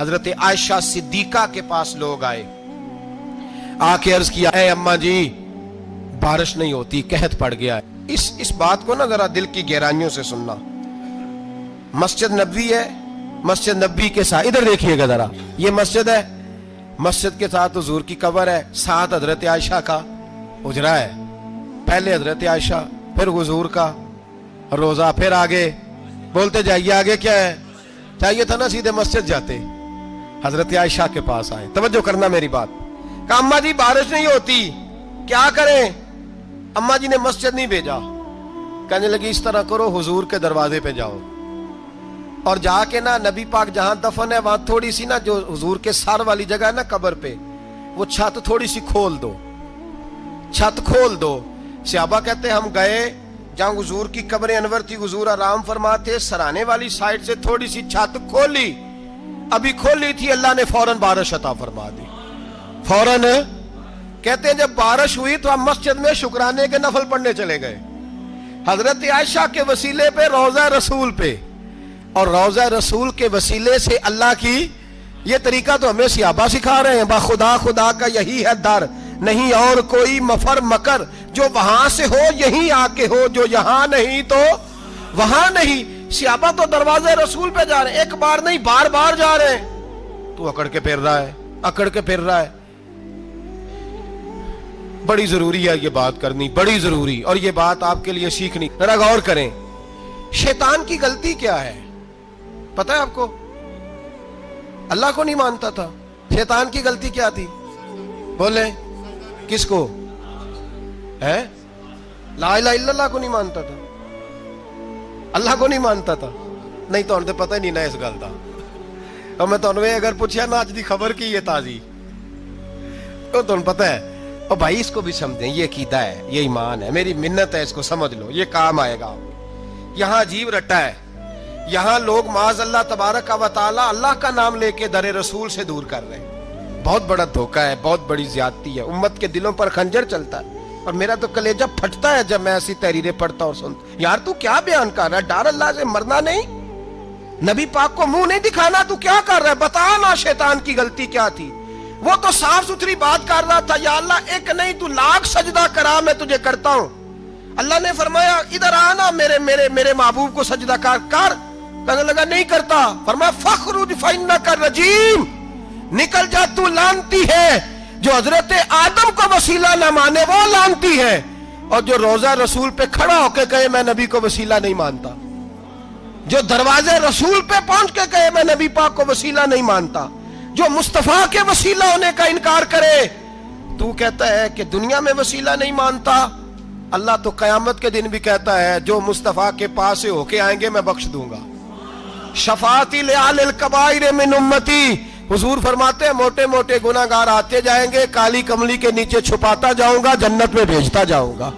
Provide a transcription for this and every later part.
حضرت عائشہ صدیقہ کے پاس لوگ آئے, آکے عرض کیا اے اماں جی بارش نہیں ہوتی, قحط پڑ گیا ہے. اس بات کو نا ذرا دل کی گہرائیوں سے سننا. مسجد نبوی ہے, مسجد نبوی کے ساتھ ادھر دیکھیے گا ذرا, یہ مسجد ہے, مسجد کے ساتھ حضور کی قبر ہے, ساتھ حضرت عائشہ کا حجرہ ہے. پہلے حضرت عائشہ, پھر حضور کا روزہ, پھر آگے بولتے جائیے آگے کیا ہے. چاہیے تھا نا سیدھے مسجد جاتے, حضرت عائشہ کے پاس آئے. توجہ کرنا میری بات. کہا اماں جی بارش نہیں ہوتی, کیا کریں؟ اماں جی نے مسجد نہیں بھیجا, کہنے لگی اس طرح کرو حضور کے دروازے پہ جاؤ اور جا کے نا نبی پاک جہاں دفن ہے وہاں تھوڑی سی نا جو حضور کے سر والی جگہ ہے نا قبر پہ, وہ چھت تھوڑی سی کھول دو, چھت کھول دو. صحابہ کہتے ہم گئے جہاں حضور کی قبر انور تھی, حضور آرام فرماتے, سرانے والی سائڈ سے تھوڑی سی چھت کھولی, ابھی کھولی تھی اللہ نے فوراً بارش عطا فرما دی. فوراً کہتے ہیں جب بارش ہوئی تو ہم مسجد میں شکرانے کے نفل پڑھنے چلے گئے, حضرت عائشہ کے وسیلے پہ روضہ رسول پہ, اور روضہ رسول کے وسیلے سے اللہ کی یہ طریقہ تو ہمیں صحابہ سکھا رہے ہیں. با خدا خدا کا یہی ہے در, نہیں اور کوئی مفر مکر, جو وہاں سے ہو یہیں آ کے ہو, جو یہاں نہیں تو وہاں نہیں. صحابہ تو دروازے رسول پہ جا رہے ہیں, ایک بار نہیں بار بار جا رہے ہیں. تو اکڑ کے پھر رہا ہے, اکڑ کے پھر رہا ہے. بڑی ضروری ہے یہ بات کرنی, بڑی ضروری, اور یہ بات آپ کے لیے سیکھنی. ذرا غور کریں, شیطان کی غلطی کیا ہے پتہ ہے آپ کو؟ اللہ کو نہیں مانتا تھا. شیطان کی غلطی کیا تھی بولے؟ کس کو ہے؟ لا الہ الا اللہ کو نہیں مانتا تھا, اللہ کو نہیں مانتا تھا. نہیں تو انہیں پتہ ہی نہیں نا اس گل دا. اور میں تو انہیں اگر پوچھا نا آج دی خبر کی یہ تازی, تو تمہیں پتہ ہے اور بھائی اس کو بھی سمجھیں, یہ عقیدہ ہے, یہ ایمان ہے, میری منت ہے, اس کو سمجھ لو, یہ کام آئے گا. یہاں عجیب رٹا ہے, یہاں لوگ معاذ اللہ تبارک و تعالی اللہ کا نام لے کے در رسول سے دور کر رہے ہیں. بہت بڑا دھوکہ ہے, بہت بڑی زیادتی ہے, امت کے دلوں پر خنجر چلتا ہے. اور میرا تو کلیجہ پھٹتا ہے جب میں ایسی تحریریں پڑھتا اور سنتا. یار تو کیا بیان کر رہا ہے؟ ڈر اللہ سے مرنا نہیں, نبی پاک کو منہ نہیں دکھانا, تو کیا کر رہا ہے؟ بتا نا شیطان کی غلطی کیا تھی. وہ تو صاف ستھری بات کر رہا تھا, یا اللہ ایک نہیں تو لاکھ سجدہ کرا میں تجھے کرتا ہوں. اللہ نے فرمایا ادھر آنا, میرے میرے میرے محبوب کو سجدہ کر. کہنے لگا نہیں کرتا. فرمایا فخرج فإنک رجیم, نکل جا تو لعنتی ہے. جو حضرت آدم کو وسیلہ نہ مانے وہ لعنتی ہے, اور جو روضہ رسول پہ کھڑا ہو کے کہے میں نبی کو وسیلہ نہیں مانتا, جو دروازے رسول پہ پہنچ کے کہے میں نبی پاک کو وسیلہ نہیں مانتا, جو مصطفیٰ کے وسیلہ ہونے کا انکار کرے. تو کہتا ہے کہ دنیا میں وسیلہ نہیں مانتا, اللہ تو قیامت کے دن بھی کہتا ہے جو مصطفیٰ کے پاس سے ہو کے آئیں گے میں بخش دوں گا. شفاعتی لآل الکبائر من امتی, حضور فرماتے ہیں موٹے موٹے گناہگار آتے جائیں گے, کالی کملی کے نیچے چھپاتا جاؤں گا, جنت میں بھیجتا جاؤں گا.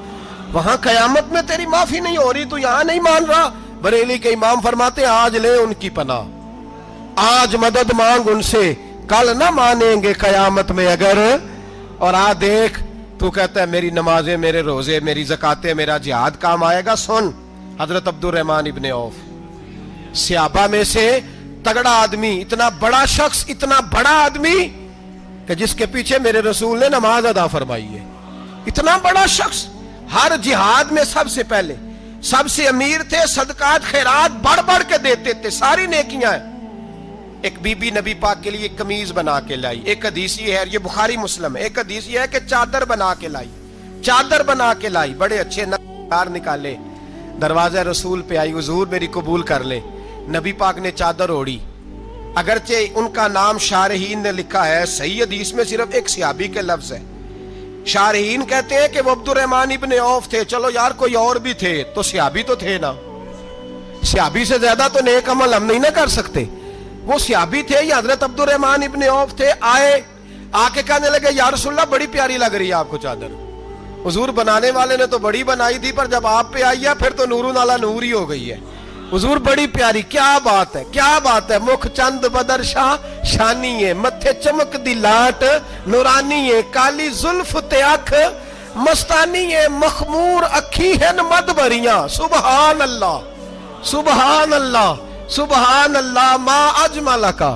وہاں قیامت میں تیری معافی نہیں ہو رہی, تو یہاں نہیں مان رہا. بریلی کے امام فرماتے ہیں آج لے ان کی پناہ, آج مدد مانگ ان سے, کل نہ مانیں گے قیامت میں اگر. اور دیکھ تو کہتا ہے میری نمازیں, میرے روزے, میری زکاتیں, میرا جہاد کام آئے گا. سن, حضرت عبد الرحمن ابن عوف صحابہ میں سے تگڑا آدمی, اتنا بڑا شخص, اتنا بڑا آدمی کہ جس کے پیچھے میرے رسول نے نماز ادا فرمائی ہے. اتنا بڑا شخص, ہر جہاد میں سب سے پہلے, سب سے امیر تھے, صدقات خیرات بڑھ بڑھ کے دیتے تھے, ساری نیکیاں ہیں. ایک بی بی نبی پاک کے لیے قمیض بنا کے لائی. ایک حدیث یہ ہے, یہ بخاری مسلم ہے, ایک حدیث یہ ہے کہ چادر بنا کے لائی, چادر بنا کے لائی, بڑے اچھے نقار نکالے, دروازہ رسول پہ آئی, حضور میری قبول کر لے. نبی پاک نے چادر اوڑی, اگرچہ ان کا نام شارحین نے لکھا ہے, صحیح حدیث میں صرف ایک صحابی کے لفظ ہے. شارحین کہتے ہیں کہ وہ عبد الرحمن ابن عوف تھے. چلو یار کوئی اور بھی تھے تو صحابی تو تھے نا, صحابی سے زیادہ تو نیک عمل ہم نہیں نہ کر سکتے. وہ صحابی تھے یا حضرت عبد الرحمن ابن عوف تھے. آئے, آ کے کہنے لگے یا رسول اللہ بڑی پیاری لگ رہی ہے آپ کو چادر. حضور بنانے والے نے تو بڑی بنائی تھی, پر جب آپ پہ آئی ہے پھر تو نورون علی نور ہی ہو گئی ہے. حضور بڑی پیاری, کیا بات ہے, کیا بات ہے. مکھ چند بدر شاہ شانی ہے, متھے چمک دی لاٹ نورانی ہے, کالی زلف تے اکھ مستانی ہے, مخمور اکھی ہیں مد بریاں. سبحان اللہ, سبحان اللہ, سبحان اللہ. ما اجمل کا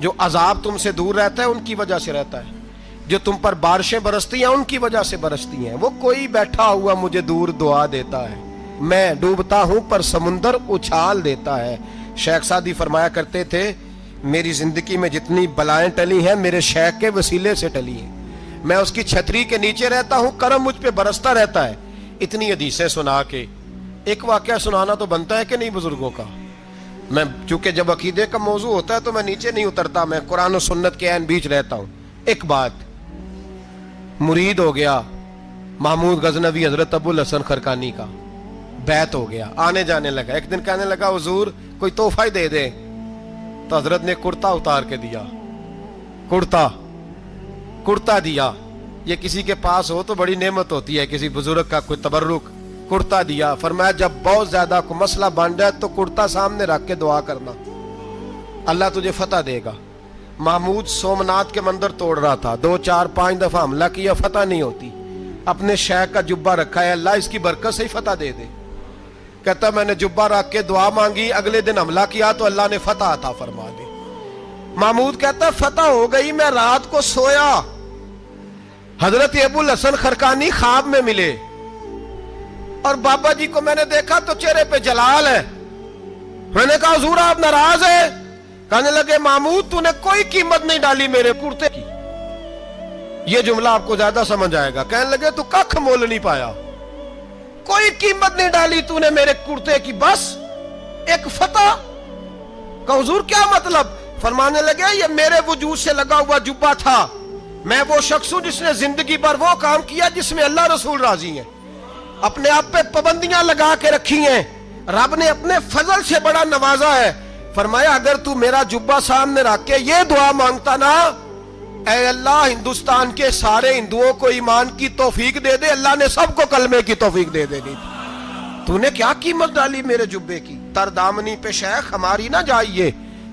جو عذاب تم سے دور رہتا ہے ان کی وجہ سے رہتا ہے، جو تم پر بارشیں برستی ہیں ان کی وجہ سے برستی ہیں۔ وہ کوئی بیٹھا ہوا مجھے دور دعا دیتا ہے، میں ڈوبتا ہوں پر سمندر اچھال دیتا ہے۔ شیخ سعدی فرمایا کرتے تھے میری زندگی میں جتنی بلائیں ٹلی ہیں میرے شیخ کے وسیلے سے ٹلی ہیں، میں اس کی چھتری کے نیچے رہتا ہوں، کرم مجھ پہ برستا رہتا ہے۔ اتنی حدیثیں سنا کے ایک واقعہ سنانا تو بنتا ہے کہ نہیں بزرگوں کا؟ میں چونکہ جب عقیدے کا موضوع ہوتا ہے تو میں نیچے نہیں اترتا، میں قرآن و سنت کے عین بیچ رہتا ہوں۔ ایک بات، مرید ہو گیا محمود غزنوی حضرت ابو الحسن خرقانی کا، بیعت ہو گیا، آنے جانے لگا۔ ایک دن کہنے لگا حضور کوئی تحفہ ہی دے دے، تو حضرت نے کرتا اتار کے دیا، کرتا دیا۔ یہ کسی کے پاس ہو تو بڑی نعمت ہوتی ہے، کسی بزرگ کا کوئی تبرک، کرتا دیا۔ فرمایا جب بہت زیادہ کوئی مسئلہ بن جائے تو کرتا سامنے رکھ کے دعا کرنا، اللہ تجھے فتح دے گا۔ محمود سومنات کے مندر توڑ رہا تھا، 2 4 5 دفعہ حملہ کیا، فتح نہیں ہوتی۔ اپنے شیخ کا جبہ رکھا ہے، اللہ اس کی برکت سے ہی فتح دے دے۔ کہتا میں نے جبہ رکھ کے دعا مانگی، اگلے دن حملہ کیا تو اللہ نے فتح عطا فرما دی۔ محمود کہتا فتح ہو گئی، میں رات کو سویا، حضرت ابو الحسن خرقانی خواب میں ملے، اور بابا جی کو میں نے دیکھا تو چہرے پہ جلال ہے۔ میں نے کہا حضور آپ ناراض ہیں؟ کہنے لگے محمود تو نے کوئی قیمت نہیں ڈالی میرے کرتے کی۔ یہ جملہ آپ کو زیادہ سمجھ آئے گا۔ کہنے لگے تو ککھ مول نہیں پایا، کوئی قیمت نہیں ڈالی تو نے میرے کرتے کی، بس ایک فتح۔ کہ حضور کیا مطلب؟ فرمانے لگے یہ میرے وجود سے لگا ہوا جبہ تھا، میں وہ شخص ہوں جس نے زندگی بھر وہ کام کیا جس میں اللہ رسول راضی ہیں، اپنے آپ پہ پابندیاں لگا کے رکھی ہیں، رب نے اپنے فضل سے بڑا نوازا ہے۔ فرمایا اگر تو میرا جبہ سامنے رکھ کے یہ دعا مانگتا نا، اے اللہ ہندوستان کے سارے ہندوؤں کو ایمان کی توفیق دے دے، اللہ نے سب کو کلمے کی توفیق دے دینی تھی۔ تو نے کیا قیمت ڈالی میرے جبے کی؟ تر دامنی پہ شیخ ہماری نہ جائیے،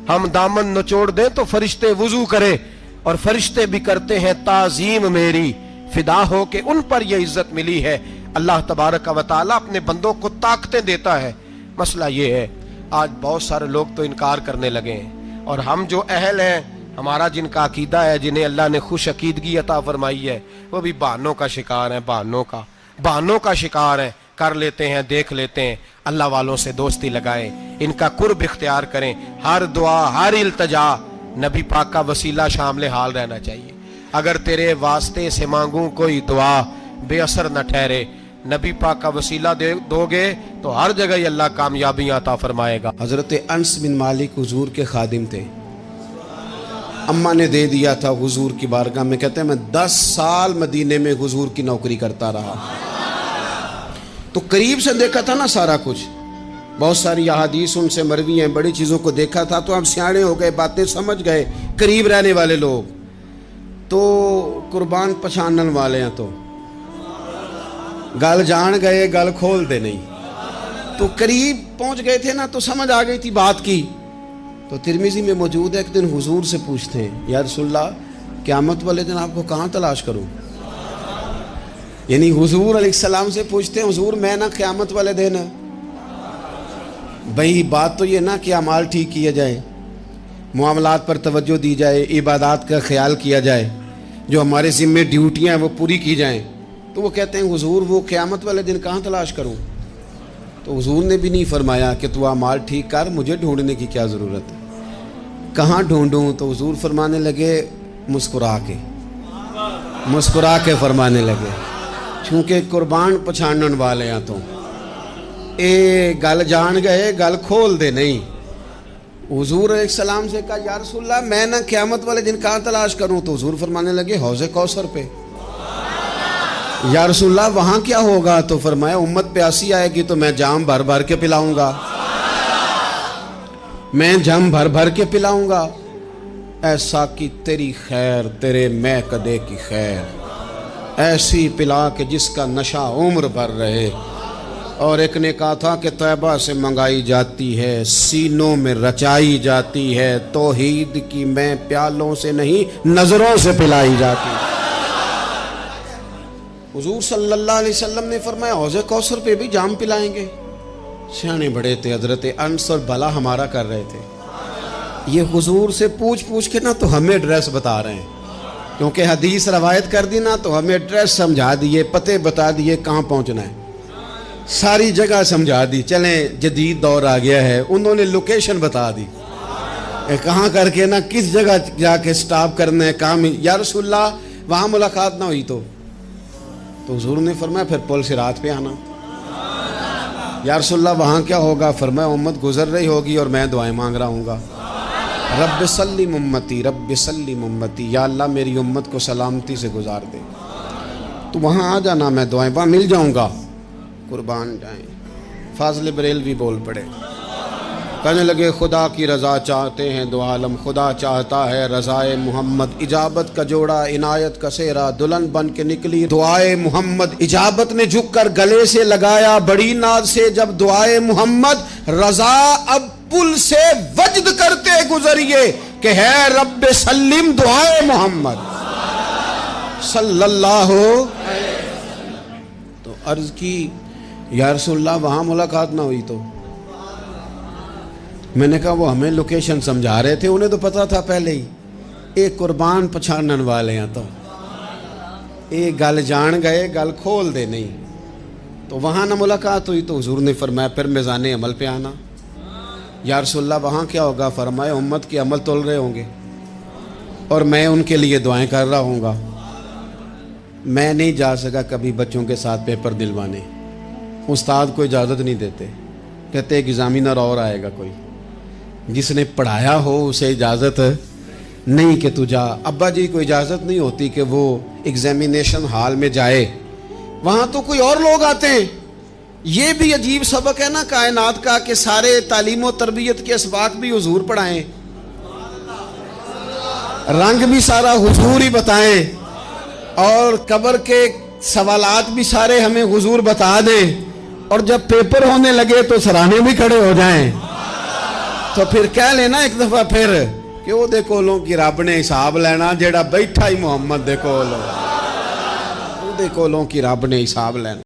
ہم دامن نچوڑ دیں تو فرشتے وضو کرے، اور فرشتے بھی کرتے ہیں تعظیم میری، فدا ہو کہ ان پر یہ عزت ملی ہے۔ اللہ تبارک و تعالیٰ اپنے بندوں کو طاقتیں دیتا ہے۔ مسئلہ یہ ہے آج بہت سارے لوگ تو انکار کرنے لگے ہیں، اور ہم جو اہل ہیں، ہمارا جن کا عقیدہ ہے، جنہیں اللہ نے خوش عقیدگی عطا فرمائی ہے، وہ بھی بہانوں کا شکار ہیں، بہانوں کا شکار ہیں، کر لیتے ہیں، دیکھ لیتے ہیں۔ اللہ والوں سے دوستی لگائیں، ان کا قرب اختیار کریں، ہر دعا ہر التجا نبی پاک کا وسیلہ شامل حال رہنا چاہیے۔ اگر تیرے واسطے سے مانگوں کوئی دعا بے اثر نہ ٹھہرے، نبی پاک کا وسیلہ دو گے تو ہر جگہ ہی اللہ کامیابیاں عطا فرمائے گا۔ حضرت انس بن مالک حضور کے خادم تھے، اماں نے دے دیا تھا حضور کی بارگاہ میں، کہتے ہیں میں 10 سال مدینے میں حضور کی نوکری کرتا رہا، تو قریب سے دیکھا تھا نا سارا کچھ، بہت ساری احادیث ان سے مروی ہیں، بڑی چیزوں کو دیکھا تھا، تو ہم سیانے ہو گئے، باتیں سمجھ گئے، قریب رہنے والے لوگ تو قربان پچھانن والے ہیں، تو گل جان گئے گل کھول دے نہیں، تو قریب پہنچ گئے تھے نا، تو سمجھ آ گئی تھی بات کی۔ تو ترمذی میں موجود ہے، ایک دن حضور سے پوچھتے ہیں یا رسول اللہ قیامت والے دن آپ کو کہاں تلاش کروں؟ یعنی حضور علیہ السلام سے پوچھتے ہیں حضور میں نا قیامت والے دن، بھئی بات تو یہ نا کہ اعمال ٹھیک کیا جائے، معاملات پر توجہ دی جائے، عبادات کا خیال کیا جائے، جو ہمارے ذمہ ڈیوٹیاں ہیں وہ پوری کی جائیں۔ تو وہ کہتے ہیں حضور وہ قیامت والے دن کہاں تلاش کروں؟ تو حضور نے بھی نہیں فرمایا کہ تو اعمال ٹھیک کر، مجھے ڈھونڈنے کی کیا ضرورت ہے، کہاں ڈھونڈوں؟ تو حضور فرمانے لگے مسکرا کے فرمانے لگے، چونکہ قربان پچھانن والے ہیں، تو اے گل جان گئے گل کھول دے نہیں۔ حضور علیہ السلام سے کہا یا رسول اللہ میں نہ قیامت والے دن کہاں تلاش کروں؟ تو حضور فرمانے لگے حوض کوثر پہ۔ یا رسول اللہ وہاں کیا ہوگا؟ تو فرمایا امت پیاسی آئے گی تو میں جام بھر بھر کے پلاؤں گا، میں جام بھر بھر کے پلاؤں گا۔ ایسا کہ تیری خیر تیرے میں کدے کی خیر، ایسی پلا کہ جس کا نشہ عمر بھر رہے۔ اور ایک نے کہا تھا کہ طیبہ سے منگائی جاتی ہے، سینوں میں رچائی جاتی ہے، توحید کی میں پیالوں سے نہیں نظروں سے پلائی جاتی ہے۔ حضور صلی اللہ علیہ وسلم نے فرمایا حوض کوثر پہ بھی جام پلائیں گے۔ سیانے بڑے تھے حضرت انس، اور بھلا ہمارا کر رہے تھے۔ یہ حضور سے پوچھ پوچھ کے نا تو ہمیں ایڈریس بتا رہے ہیں، کیونکہ حدیث روایت کر دی نا تو ہمیں ایڈریس سمجھا دیے، پتے بتا دیے کہاں پہنچنا ہے، ساری جگہ سمجھا دی۔ چلیں جدید دور آ گیا ہے، انہوں نے لوکیشن بتا دی کہاں کر کے نا کس جگہ جا کے سٹاپ کرنا ہے کام۔ یا رسول اللہ وہاں ملاقات نہ ہوئی تو حضور نے فرمایا پھر پل صراط پہ آنا۔ یا رسول اللہ وہاں کیا ہوگا؟ فرمایا امت گزر رہی ہوگی اور میں دعائیں مانگ رہا ہوں گا، رب سلم امتی، رب سلم امتی، یا اللہ میری امت کو سلامتی سے گزار دے۔ تو وہاں آ جانا، میں دعائیں وہاں مل جاؤں گا، قربان جائیں۔ فاضل بریلوی بول پڑے، کہنے لگے خدا کی رضا چاہتے ہیں دو عالم، خدا چاہتا ہے رضائے محمد، اجابت کا جوڑا عنایت کا سہرا، دلہن بن کے نکلی دعائے محمد، اجابت نے جھک کر گلے سے لگایا بڑی ناز سے جب دعائے محمد، رضا اب پل سے وجد کرتے گزریے کہ ہے رب سلم دعائے محمد صلی اللہ تو عرض کی یا رسول اللہ وہاں ملاقات نہ ہوئی تو؟ میں نے کہا وہ ہمیں لوکیشن سمجھا رہے تھے، انہیں تو پتا تھا پہلے ہی، ایک قربان پچھانن والے ہیں تو ایک گل جان گئے گل کھول دے نہیں، تو وہاں نہ ملاقات ہوئی تو حضور نے فرمایا پھر میزان عمل پہ آنا۔ یا رسول اللہ وہاں کیا ہوگا؟ فرمایا امت کے عمل تول رہے ہوں گے اور میں ان کے لیے دعائیں کر رہا ہوں گا۔ میں نہیں جا سکا کبھی بچوں کے ساتھ پیپر دلوانے، استاد کو اجازت نہیں دیتے، کہتے ایک ایگزامینر اور آئے گا کوئی، جس نے پڑھایا ہو اسے اجازت نہیں کہ تو جا۔ ابا جی کو اجازت نہیں ہوتی کہ وہ ایگزامینیشن ہال میں جائے، وہاں تو کوئی اور لوگ آتے ہیں۔ یہ بھی عجیب سبق ہے نا کائنات کا کہ سارے تعلیم و تربیت کے اسباق بھی حضور پڑھائیں، رنگ بھی سارا حضور ہی بتائیں، اور قبر کے سوالات بھی سارے ہمیں حضور بتا دیں، اور جب پیپر ہونے لگے تو سراہنے بھی کھڑے ہو جائیں، تو پھر کہہ لینا ایک دفعہ پھر کہ وہ دے کولوں کی رب نے حساب لینا، جیڑا بیٹھا ہی محمد دے کولوں، وہ دے کولوں کی رب نے حساب لینا۔